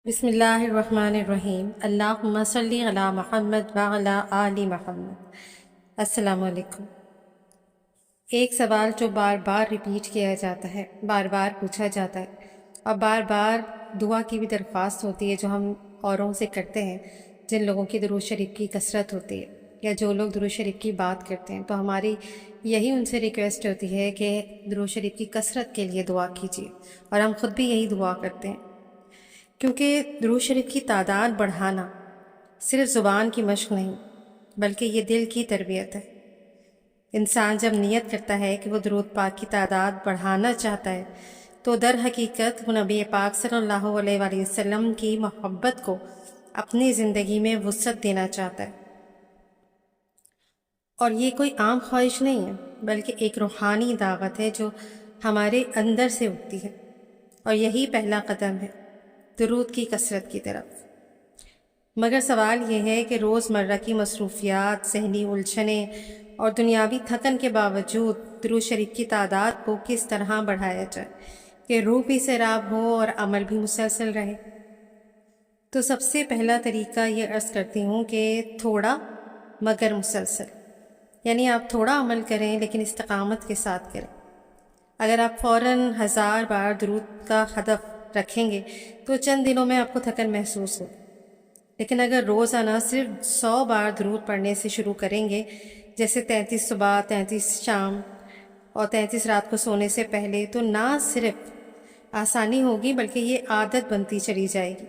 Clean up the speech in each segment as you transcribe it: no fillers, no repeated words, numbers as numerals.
بسم اللہ الرحمن الرحیم، اللہم صلی علی محمد وعلی آل محمد۔ السلام علیکم۔ ایک سوال جو بار بار ریپیٹ کیا جاتا ہے، بار بار پوچھا جاتا ہے اور بار بار دعا کی بھی درخواست ہوتی ہے جو ہم اوروں سے کرتے ہیں، جن لوگوں کی درود شریف کی کثرت ہوتی ہے یا جو لوگ درود شریف کی بات کرتے ہیں، تو ہماری یہی ان سے ریکویسٹ ہوتی ہے کہ درود شریف کی کثرت کے لیے دعا کیجیے، اور ہم خود بھی یہی دعا کرتے ہیں، کیونکہ درود شریف کی تعداد بڑھانا صرف زبان کی مشق نہیں بلکہ یہ دل کی تربیت ہے۔ انسان جب نیت کرتا ہے کہ وہ درود پاک کی تعداد بڑھانا چاہتا ہے تو در حقیقت وہ نبی پاک صلی اللہ علیہ وآلہ وسلم کی محبت کو اپنی زندگی میں وسعت دینا چاہتا ہے، اور یہ کوئی عام خواہش نہیں ہے بلکہ ایک روحانی دعوت ہے جو ہمارے اندر سے اٹھتی ہے، اور یہی پہلا قدم ہے درود کی کثرت کی طرف۔ مگر سوال یہ ہے کہ روز مرہ کی مصروفیات، ذہنی الجھنیں اور دنیاوی تھکن کے باوجود درود شریف کی تعداد کو کس طرح بڑھایا جائے کہ روح بھی سیراب ہو اور عمل بھی مسلسل رہے؟ تو سب سے پہلا طریقہ یہ عرض کرتی ہوں کہ تھوڑا مگر مسلسل، یعنی آپ تھوڑا عمل کریں لیکن استقامت کے ساتھ کریں۔ اگر آپ فوراً 1000 بار درود کا ہدف رکھیں گے تو چند دنوں میں آپ کو تھکن محسوس ہو، لیکن اگر روزانہ صرف 100 بار درود پڑھنے سے شروع کریں گے، جیسے 33 صبح، 33 شام اور 33 رات کو سونے سے پہلے، تو نہ صرف آسانی ہوگی بلکہ یہ عادت بنتی چلی جائے گی۔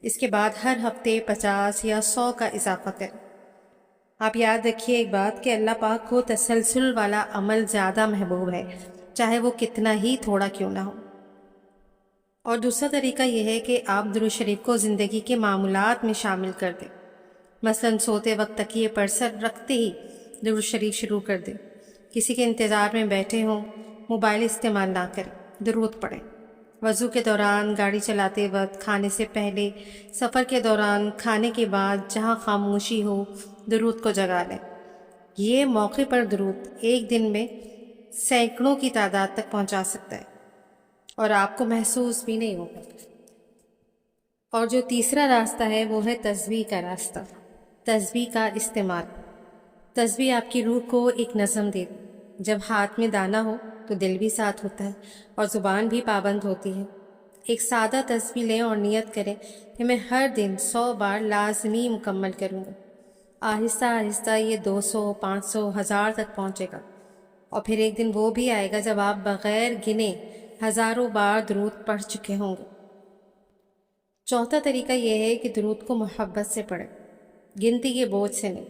اس کے بعد ہر ہفتے 50 یا 100 کا اضافہ کریں۔ آپ یاد رکھیے ایک بات کہ اللہ پاک کو تسلسل والا عمل زیادہ محبوب ہے، چاہے وہ کتنا ہی تھوڑا کیوں نہ ہو۔ اور دوسرا طریقہ یہ ہے کہ آپ درود شریف کو زندگی کے معمولات میں شامل کر دیں، مثلاً سوتے وقت تکیے پر سر رکھتے ہی درود شریف شروع کر دیں۔ کسی کے انتظار میں بیٹھے ہوں، موبائل استعمال نہ کریں، درود پڑھیں۔ وضو کے دوران، گاڑی چلاتے وقت، کھانے سے پہلے، سفر کے دوران، کھانے کے بعد، جہاں خاموشی ہو، درود کو جگا لیں۔ یہ موقع پر درود ایک دن میں سینکڑوں کی تعداد تک پہنچا سکتا ہے اور آپ کو محسوس بھی نہیں ہوگا۔ اور جو تیسرا راستہ ہے وہ ہے تسبیح کا راستہ، تسبیح کا استعمال۔ تسبیح آپ کی روح کو ایک نظم دے۔ جب ہاتھ میں دانہ ہو تو دل بھی ساتھ ہوتا ہے اور زبان بھی پابند ہوتی ہے۔ ایک سادہ تسبیح لیں اور نیت کریں کہ میں ہر دن 100 بار لازمی مکمل کروں گا۔ آہستہ آہستہ یہ 200، 500، 1000 تک پہنچے گا، اور پھر ایک دن وہ بھی آئے گا جب آپ بغیر گنے ہزاروں بار درود پڑھ چکے ہوں گے۔ چوتھا طریقہ یہ ہے کہ درود کو محبت سے پڑھیں، گنتی کے بوجھ سے نہیں۔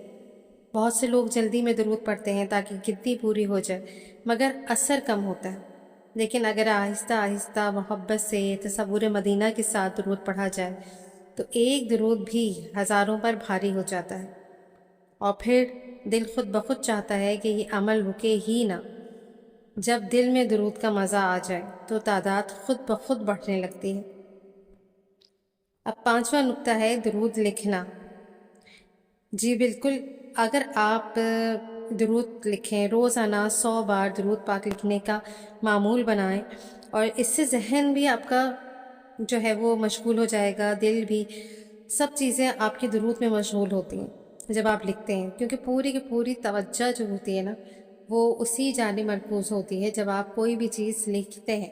بہت سے لوگ جلدی میں درود پڑھتے ہیں تاکہ گنتی پوری ہو جائے، مگر اثر کم ہوتا ہے۔ لیکن اگر آہستہ آہستہ محبت سے تصور مدینہ کے ساتھ درود پڑھا جائے تو ایک درود بھی ہزاروں پر بھاری ہو جاتا ہے، اور پھر دل خود بخود چاہتا ہے کہ یہ عمل رکے ہی نہ۔ جب دل میں درود کا مزہ آ جائے تو تعداد خود بخود بڑھنے لگتی ہے۔ اب پانچواں نقطہ ہے درود لکھنا۔ جی بالکل، اگر آپ درود لکھیں، روزانہ 100 بار درود پاک لکھنے کا معمول بنائیں، اور اس سے ذہن بھی آپ کا جو ہے وہ مشغول ہو جائے گا، دل بھی، سب چیزیں آپ کی درود میں مشغول ہوتی ہیں جب آپ لکھتے ہیں، کیونکہ پوری کی پوری توجہ جو ہوتی ہے نا وہ اسی جانب مرکوز ہوتی ہے جب آپ کوئی بھی چیز لکھتے ہیں۔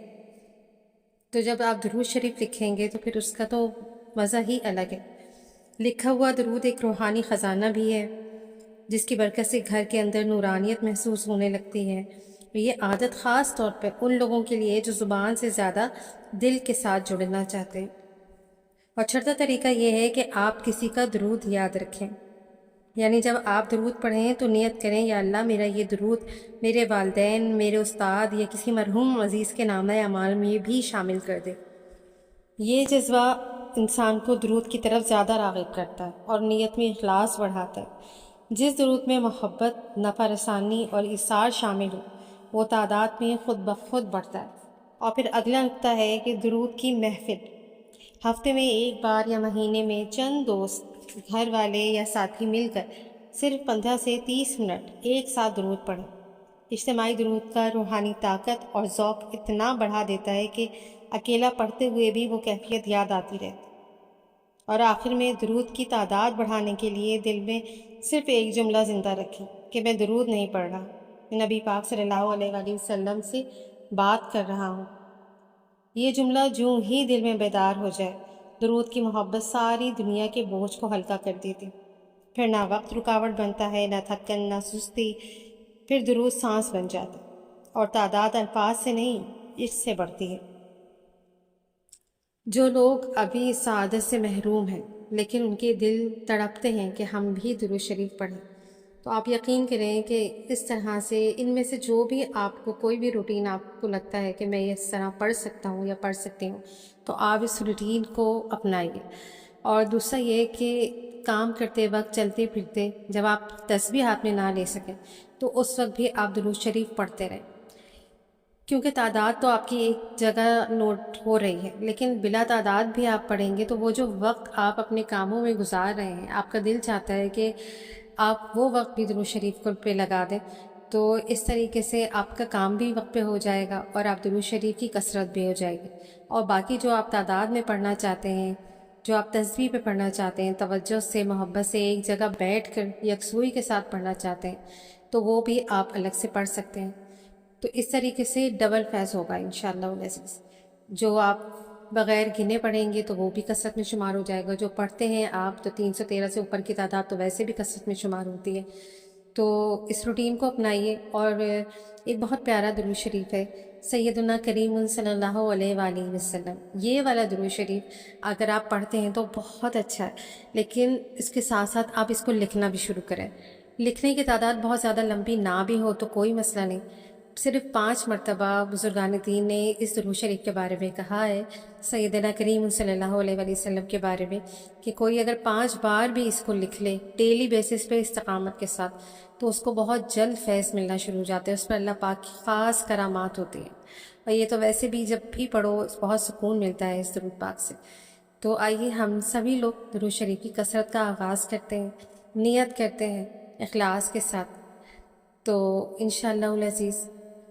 تو جب آپ درود شریف لکھیں گے تو پھر اس کا تو مزہ ہی الگ ہے۔ لکھا ہوا درود ایک روحانی خزانہ بھی ہے جس کی برکت سے گھر کے اندر نورانیت محسوس ہونے لگتی ہے۔ یہ عادت خاص طور پر ان لوگوں کے لیے جو زبان سے زیادہ دل کے ساتھ جڑنا چاہتے ہیں۔ اور چھٹا طریقہ یہ ہے کہ آپ کسی کا درود یاد رکھیں، یعنی جب آپ درود پڑھیں تو نیت کریں، یا اللہ میرا یہ درود میرے والدین، میرے استاد یا کسی مرحوم عزیز کے نامہ اعمال میں بھی شامل کر دے۔ یہ جذبہ انسان کو درود کی طرف زیادہ راغب کرتا ہے اور نیت میں اخلاص بڑھاتا ہے۔ جس درود میں محبت، نفع رسانی اور ایثار شامل ہو وہ تعداد میں خود بخود بڑھتا ہے۔ اور پھر اگلا نقطہ ہے کہ درود کی محفل۔ ہفتے میں ایک بار یا مہینے میں چند دوست، گھر والے یا ساتھی مل کر صرف 15 سے 30 منٹ ایک ساتھ درود پڑھیں۔ اجتماعی درود کا روحانی طاقت اور ذوق اتنا بڑھا دیتا ہے کہ اکیلا پڑھتے ہوئے بھی وہ کیفیت یاد آتی رہتی۔ اور آخر میں درود کی تعداد بڑھانے کے لیے دل میں صرف ایک جملہ زندہ رکھیں کہ میں درود نہیں پڑھ رہا، میں نبی پاک صلی اللہ علیہ وآلہ وسلم سے بات کر رہا ہوں۔ یہ جملہ جو ہی دل میں بیدار ہو جائے، درود کی محبت ساری دنیا کے بوجھ کو ہلکا کر دیتی۔ پھر نہ وقت رکاوٹ بنتا ہے، نہ تھکن، نہ سستی، پھر درود سانس بن جاتا ہے، اور تعداد الفاظ سے نہیں، اس سے بڑھتی ہے۔ جو لوگ ابھی اس سعادت سے محروم ہیں لیکن ان کے دل تڑپتے ہیں کہ ہم بھی درود شریف پڑھیں، تو آپ یقین کریں کہ اس طرح سے ان میں سے جو بھی آپ کو کوئی بھی روٹین آپ کو لگتا ہے کہ میں اس طرح پڑھ سکتا ہوں یا پڑھ سکتی ہوں، تو آپ اس روٹین کو اپنائیے۔ اور دوسرا یہ کہ کام کرتے وقت، چلتے پھرتے، جب آپ تسبیح ہاتھ میں نہ لے سکیں تو اس وقت بھی آپ درود شریف پڑھتے رہیں، کیونکہ تعداد تو آپ کی ایک جگہ نوٹ ہو رہی ہے، لیکن بلا تعداد بھی آپ پڑھیں گے تو وہ جو وقت آپ اپنے کاموں میں گزار رہے ہیں، آپ کا دل چاہتا ہے کہ آپ وہ وقت بھی درود شریف کو پہ لگا دیں، تو اس طریقے سے آپ کا کام بھی وقت پہ ہو جائے گا اور آپ درود شریف کی کثرت بھی ہو جائے گی۔ اور باقی جو آپ تعداد میں پڑھنا چاہتے ہیں، جو آپ تسبیح پہ پڑھنا چاہتے ہیں، توجہ سے، محبت سے، ایک جگہ بیٹھ کر یکسوئی کے ساتھ پڑھنا چاہتے ہیں، تو وہ بھی آپ الگ سے پڑھ سکتے ہیں۔ تو اس طریقے سے ڈبل فیض ہوگا انشاءاللہ العزیز۔ جو آپ بغیر گنے پڑھیں گے تو وہ بھی کثرت میں شمار ہو جائے گا، جو پڑھتے ہیں آپ تو 313 سے اوپر کی تعداد تو ویسے بھی کثرت میں شمار ہوتی ہے۔ تو اس روٹین کو اپنائیے۔ اور ایک بہت پیارا درود شریف ہے، سیدنا کریم صلی اللہ علیہ وآلہ وسلم، یہ والا درود شریف اگر آپ پڑھتے ہیں تو بہت اچھا ہے، لیکن اس کے ساتھ ساتھ آپ اس کو لکھنا بھی شروع کریں۔ لکھنے کی تعداد بہت زیادہ لمبی نہ بھی ہو تو کوئی مسئلہ نہیں، صرف 5 مرتبہ بزرگان دین نے اس درود شریف کے بارے میں کہا ہے، سیدنا کریم صلی اللہ علیہ وآلہ وسلم کے بارے میں، کہ کوئی اگر 5 بار بھی اس کو لکھ لے ڈیلی بیسس پہ استقامت کے ساتھ، تو اس کو بہت جلد فیض ملنا شروع ہو جاتے ہیں، اس پر اللہ پاک کی خاص کرامات ہوتی ہیں۔ اور یہ تو ویسے بھی جب بھی پڑھو بہت سکون ملتا ہے اس درود پاک سے۔ تو آئیے ہم سبھی لوگ درود شریف کی کثرت کا آغاز کرتے ہیں، نیت کرتے ہیں اخلاص کے ساتھ۔ تو انشاءاللہ العزیز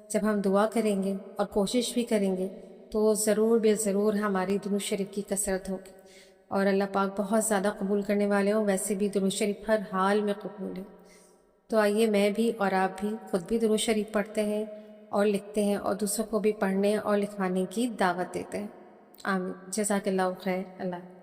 جب ہم دعا کریں گے اور کوشش بھی کریں گے تو ضرور بے ضرور ہماری درود شریف کی کثرت ہوگی، اور اللہ پاک بہت زیادہ قبول کرنے والے ہوں۔ ویسے بھی درود شریف ہر حال میں قبول ہے۔ تو آئیے میں بھی اور آپ بھی خود بھی درود شریف پڑھتے ہیں اور لکھتے ہیں، اور دوسروں کو بھی پڑھنے اور لکھوانے کی دعوت دیتے ہیں۔ آمین۔ جزاک اللہ خیر۔ اللہ